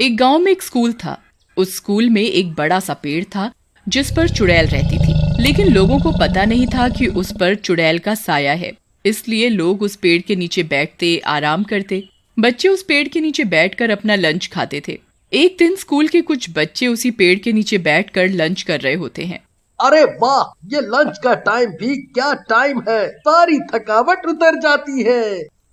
एक गांव में एक स्कूल था। उस स्कूल में एक बड़ा सा पेड़ था जिस पर चुड़ैल रहती थी, लेकिन लोगों को पता नहीं था कि उस पर चुड़ैल का साया है। इसलिए लोग उस पेड़ के नीचे बैठते, आराम करते। बच्चे उस पेड़ के नीचे बैठकर अपना लंच खाते थे। एक दिन स्कूल के कुछ बच्चे उसी पेड़ के नीचे बैठकर लंच कर रहे होते हैं। अरे वाह, ये लंच का टाइम भी क्या टाइम है, सारी थकावट उतर जाती है।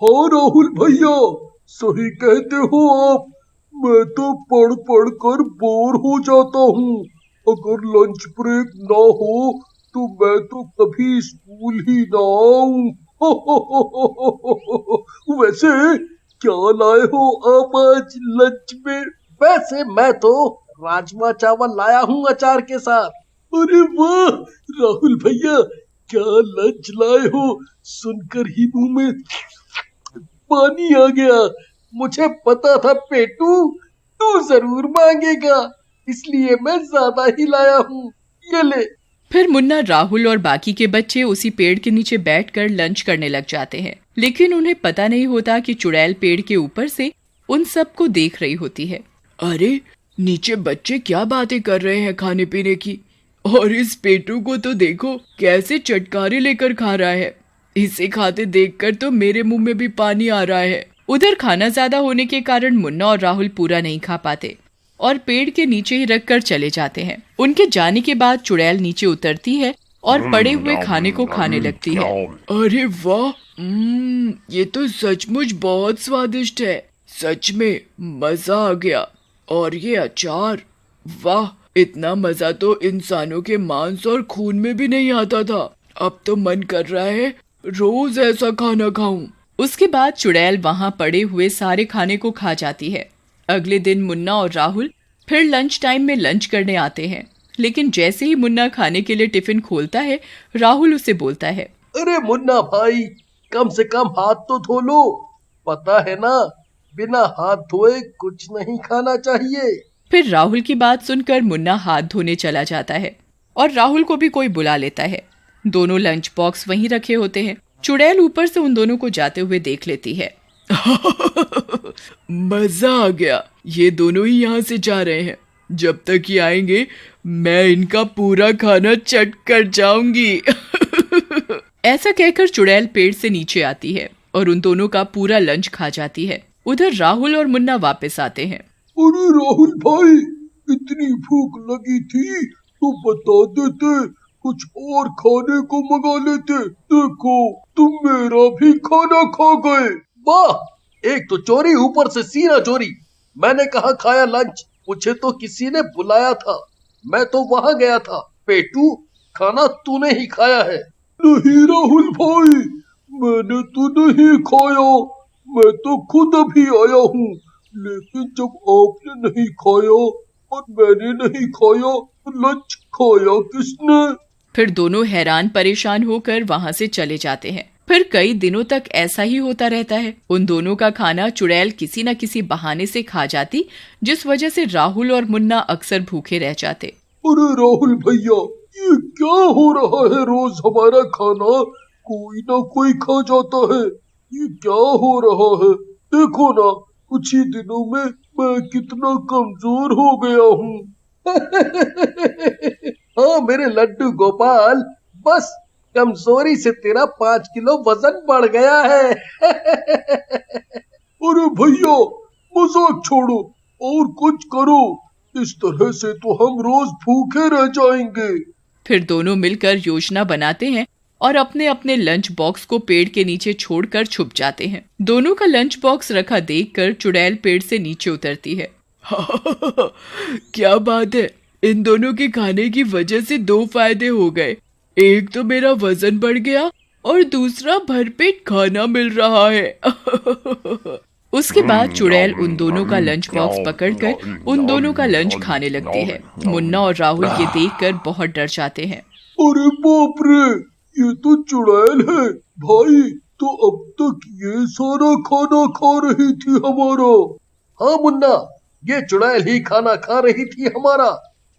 हाँ राहुल भैया, सही कहते हो आप। मैं तो पढ़ पढ़ कर बोर हो जाता हूँ। अगर लंच ब्रेक ना हो तो मैं तो कभी स्कूल ही ना आऊं। वैसे क्या लाए हो आप आज लंच में? वैसे मैं तो राजमा चावल लाया हूँ अचार के साथ। अरे वाह राहुल भैया, क्या लंच लाए हो, सुनकर ही मुंह में पानी आ गया। मुझे पता था पेटू तू जरूर मांगेगा, इसलिए मैं ज्यादा ही लाया हूँ। ये ले। फिर मुन्ना, राहुल और बाकी के बच्चे उसी पेड़ के नीचे बैठकर लंच करने लग जाते हैं, लेकिन उन्हें पता नहीं होता कि चुड़ैल पेड़ के ऊपर से उन सबको देख रही होती है। अरे नीचे बच्चे क्या बातें कर रहे हैं खाने पीने की, और इस पेटू को तो देखो कैसे चटकारे लेकर खा रहा है। इसे खाते देखकर तो मेरे मुंह में भी पानी आ रहा है। उधर खाना ज्यादा होने के कारण मुन्ना और राहुल पूरा नहीं खा पाते और पेड़ के नीचे ही रख कर चले जाते हैं। उनके जाने के बाद चुड़ैल नीचे उतरती है और पड़े हुए खाने को खाने लगती है। अरे वाह, ये तो सचमुच बहुत स्वादिष्ट है। सच में मजा आ गया। और ये अचार, वाह, इतना मजा तो इंसानों के मांस और खून में भी नहीं आता था। अब तो मन कर रहा है रोज ऐसा खाना खाऊं। उसके बाद चुड़ैल वहां पड़े हुए सारे खाने को खा जाती है। अगले दिन मुन्ना और राहुल फिर लंच टाइम में लंच करने आते हैं, लेकिन जैसे ही मुन्ना खाने के लिए टिफिन खोलता है, राहुल उसे बोलता है, अरे मुन्ना भाई, कम से कम हाथ तो धो लो। पता है ना, बिना हाथ धोए कुछ नहीं खाना चाहिए। फिर राहुल की बात सुनकर मुन्ना हाथ धोने चला जाता है और राहुल को भी कोई बुला लेता है। दोनों लंच बॉक्स वहीं रखे होते हैं। चुड़ैल ऊपर से उन दोनों को जाते हुए देख लेती है। मजा आ गया, ये दोनों ही यहाँ से जा रहे हैं। जब तक ये आएंगे मैं इनका पूरा खाना चट कर जाऊंगी। ऐसा कहकर चुड़ैल पेड़ से नीचे आती है और उन दोनों का पूरा लंच खा जाती है। उधर राहुल और मुन्ना वापस आते हैं। अरे राहुल भाई, इतनी भूख लगी थी तो बता देते, कुछ और खाने को मंगा लेते। देखो तुम मेरा भी खाना खा गए। वाह, एक तो चोरी, ऊपर से सीना चोरी। मैंने कहा खाया लंच, मुझे तो किसी ने बुलाया था, मैं तो वहां गया था। पेटू, खाना तूने ही खाया है। नहीं राहुल भाई, मैंने तो नहीं खाया, मैं तो खुद अभी आया हूँ। लेकिन जब आपने नहीं खाया और मैंने नहीं खाया, लंच खाया किसने? फिर दोनों हैरान परेशान होकर वहां से चले जाते हैं। फिर कई दिनों तक ऐसा ही होता रहता है। उन दोनों का खाना चुड़ैल किसी न किसी बहाने से खा जाती, जिस वजह से राहुल और मुन्ना अक्सर भूखे रह जाते। अरे राहुल भैया, ये क्या हो रहा है? रोज हमारा खाना कोई ना कोई खा जाता है। ये क्या हो रहा है? देखो ना, कुछ ही दिनों में मैं कितना कमजोर हो गया हूँ। हाँ मेरे लड्डू गोपाल, बस कमजोरी से तेरा 5 किलो वजन बढ़ गया है। अरे भैया, मजाक छोड़ो और कुछ करो, इस तरह से तो हम रोज भूखे रह जाएंगे। फिर दोनों मिलकर योजना बनाते हैं और अपने अपने लंच बॉक्स को पेड़ के नीचे छोड़कर छुप जाते हैं। दोनों का लंच बॉक्स रखा देखकर चुड़ैल पेड़ से नीचे उतरती है। क्या बात है, इन दोनों के खाने की वजह से 2 फायदे हो गए। एक तो मेरा वजन बढ़ गया और दूसरा भरपेट खाना मिल रहा है। उसके बाद चुड़ैल उन दोनों का लंच बॉक्स पकड़कर उन दोनों का लंच खाने लगती है। मुन्ना और राहुल ये देखकर बहुत डर जाते हैं। अरे बाप रे, ये तो चुड़ैल है भाई, तो अब तक ये सारा खाना खा रही थी हमारा। हाँ मुन्ना, ये चुड़ैल ही खाना खा रही थी हमारा,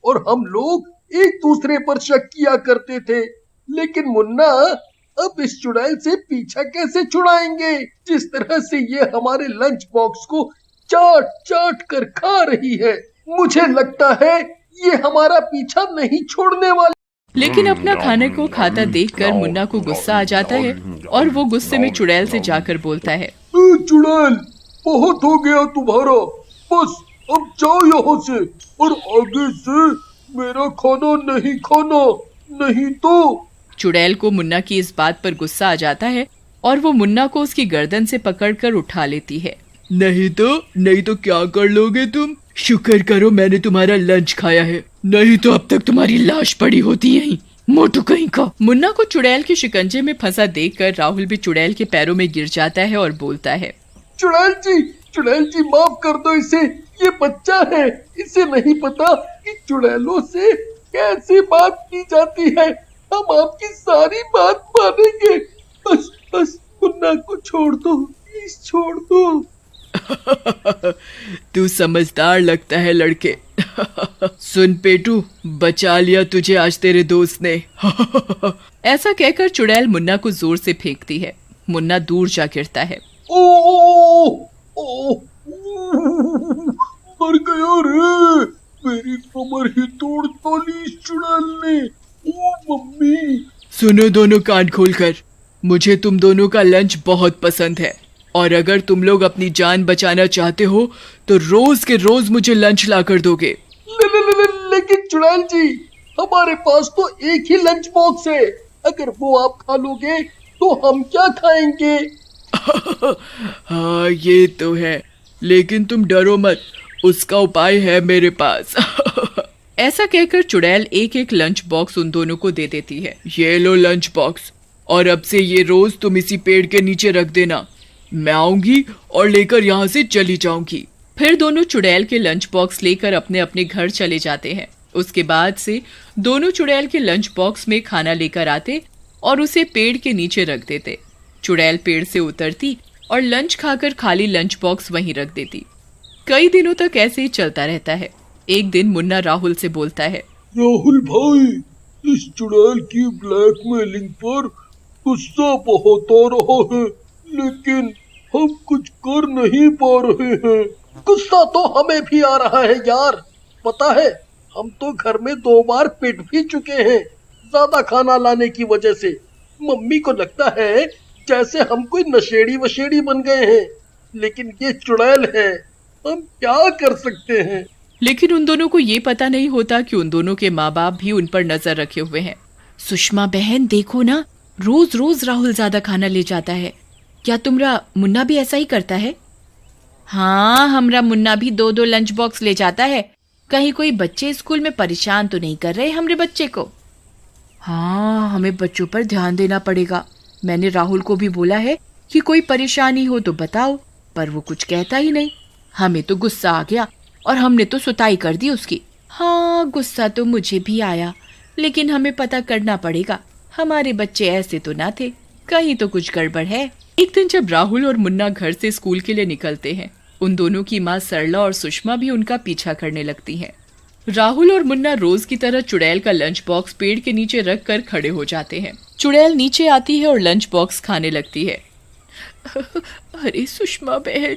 और हम लोग एक दूसरे पर शक किया करते थे। लेकिन मुन्ना, अब इस चुड़ैल से पीछा कैसे छुड़ाएंगे? जिस तरह से ये हमारे लंच बॉक्स को चाट चाट कर खा रही है। मुझे लगता है ये हमारा पीछा नहीं छोड़ने वाली। लेकिन अपना खाने को खाता देखकर मुन्ना को गुस्सा आ जाता है और वो गुस्से में चुड़ैल से जाकर बोलता है, चुड़ैल, बहुत हो गया तुम्हारा, बस अब जाओ यहाँ से और आगे से मेरा खाना नहीं खाना, नहीं तो। चुड़ैल को मुन्ना की इस बात पर गुस्सा आ जाता है और वो मुन्ना को उसकी गर्दन से पकड़कर उठा लेती है। नहीं तो क्या कर लोगे तुम? शुक्र करो मैंने तुम्हारा लंच खाया है, नहीं तो अब तक तुम्हारी लाश पड़ी होती यहीं, मोटू कहीं का। मुन्ना को चुड़ैल के शिकंजे में फंसा देखकर राहुल भी चुड़ैल के पैरों में गिर जाता है और बोलता है, चुड़ैल जी माफ कर दो इसे, ये बच्चा है, इसे नहीं पता कि चुड़ैलों से कैसे बात की जाती है। हम आपकी सारी बात मानेंगे, बस मुन्ना को छोड़ दो, प्लीज छोड़ दो। तू समझदार लगता है लड़के। सुन पेटू, बचा लिया तुझे आज तेरे दोस्त ने। ऐसा कहकर चुड़ैल मुन्ना को जोर से फेंकती है। मुन्ना दूर जा गिरता है। मर गया रे, मेरी कमर ही तोड़ डाली इस चुड़ैल ने। ओ मम्मी। सुनो दोनों कान खोलकर, मुझे तुम दोनों का लंच बहुत पसंद है और अगर तुम लोग अपनी जान बचाना चाहते हो तो रोज के रोज मुझे लंच ला कर दोगे। लेकिन चुड़ैल जी, हमारे पास तो एक ही लंच बॉक्स है, अगर वो आप खा लोगे तो हम क्या खाएंगे? हाँ ये तो है, लेकिन तुम डरो मत, उसका उपाय है मेरे पास। ऐसा कहकर चुड़ैल एक एक लंच बॉक्स उन दोनों को दे देती है। ये लो लंच बॉक्स, और अब से ये रोज तुम इसी पेड़ के नीचे रख देना, मैं आऊंगी और लेकर यहाँ से चली जाऊंगी। फिर दोनों चुड़ैल के लंच बॉक्स लेकर अपने अपने घर चले जाते हैं। उसके बाद से दोनों चुड़ैल के लंच बॉक्स में खाना लेकर आते और उसे पेड़ के नीचे रख देते। चुड़ैल पेड़ से उतरती और लंच खाकर खाली लंच बॉक्स वहीं रख देती। कई दिनों तक ऐसे ही चलता रहता है। एक दिन मुन्ना राहुल से बोलता है, राहुल भाई, इस चुड़ैल की ब्लैकमेलिंग पर गुस्सा बहुत आ रहा है, लेकिन हम कुछ कर नहीं पा रहे हैं। गुस्सा तो हमें भी आ रहा है यार, पता है हम तो घर में 2 बार पिट भी चुके हैं ज्यादा खाना लाने की वजह से। मम्मी को लगता है जैसे हम कोई नशेड़ी वशेड़ी बन गए हैं, लेकिन ये चुड़ैल है, हम क्या कर सकते हैं। लेकिन उन दोनों को ये पता नहीं होता कि उन दोनों के माँ बाप भी उन पर नजर रखे हुए हैं। सुषमा बहन देखो ना, रोज रोज राहुल ज्यादा खाना ले जाता है, क्या तुम्हारा मुन्ना भी ऐसा ही करता है? हाँ, हमरा मुन्ना भी 2-2 लंच बॉक्स ले जाता है। कहीं कोई बच्चे स्कूल में परेशान तो नहीं कर रहे हमरे बच्चे को? हाँ, हमें बच्चों पर ध्यान देना पड़ेगा। मैंने राहुल को भी बोला है कि कोई परेशानी हो तो बताओ, पर वो कुछ कहता ही नहीं। हमें तो गुस्सा आ गया और हमने तो सुताई कर दी उसकी। हाँ, गुस्सा तो मुझे भी आया, लेकिन हमें पता करना पड़ेगा, हमारे बच्चे ऐसे तो ना थे, कहीं तो कुछ गड़बड़ है। एक दिन जब राहुल और मुन्ना घर से स्कूल के लिए निकलते हैं, उन दोनों की माँ सरला और सुषमा भी उनका पीछा करने लगती हैं। राहुल और मुन्ना रोज की तरह चुड़ैल का लंच बॉक्स पेड़ के नीचे रख कर खड़े हो जाते हैं। चुड़ैल नीचे आती है और लंच बॉक्स खाने लगती है। अरे सुषमा बहन,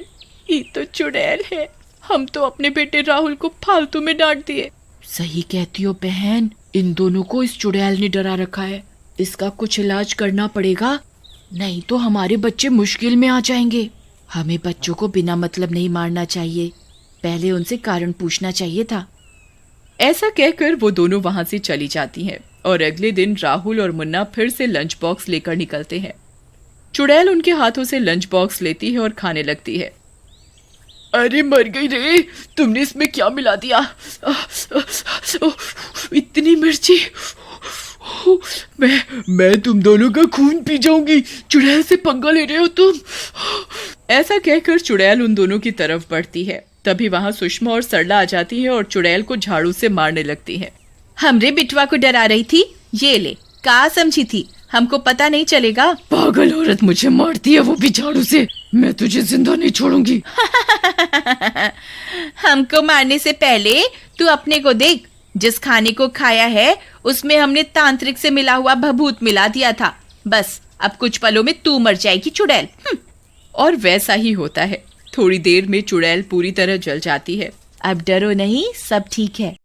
ये तो चुड़ैल है, हम तो अपने बेटे राहुल को फालतू में डांट दिए। सही कहती हो बहन, इन दोनों को इस चुड़ैल ने डरा रखा है, इसका कुछ इलाज करना पड़ेगा, नहीं तो हमारे बच्चे मुश्किल में आ जाएंगे। हमें बच्चों को बिना मतलब नहीं मारना चाहिए, पहले उनसे कारण पूछना चाहिए था। ऐसा कहकर वो दोनों वहां से चली जाती हैं और अगले दिन राहुल और मुन्ना फिर से लंच बॉक्स लेकर निकलते हैं। चुड़ैल उनके हाथों से लंच बॉक्स लेती है और खाने लगती है। अरे मर गई रे, तुमने इसमें क्या मिला दिया? इतनी मिर्ची, मैं तुम दोनों का खून पी जाऊंगी, चुड़ैल से पंगा ले रहे हो तुम। ऐसा कहकर चुड़ैल उन दोनों की तरफ बढ़ती है। तभी वहां सुषमा और सरला आ जाती है और चुड़ैल को झाड़ू से मारने लगती है। हमरे बिटवा को डरा रही थी, ये ले, का समझी थी, हमको पता नहीं चलेगा। पागल औरत मुझे मारती है, वो भी झाड़ू से, मैं तुझे जिंदा नहीं छोड़ूंगी। हमको मारने से पहले तू अपने को देख, जिस खाने को खाया है उसमें हमने तांत्रिक से मिला हुआ भभूत मिला दिया था, बस अब कुछ पलों में तू मर जाएगी चुड़ैल। और वैसा ही होता है। थोड़ी देर में चुड़ैल पूरी तरह जल जाती है। अब डरो नहीं, सब ठीक है।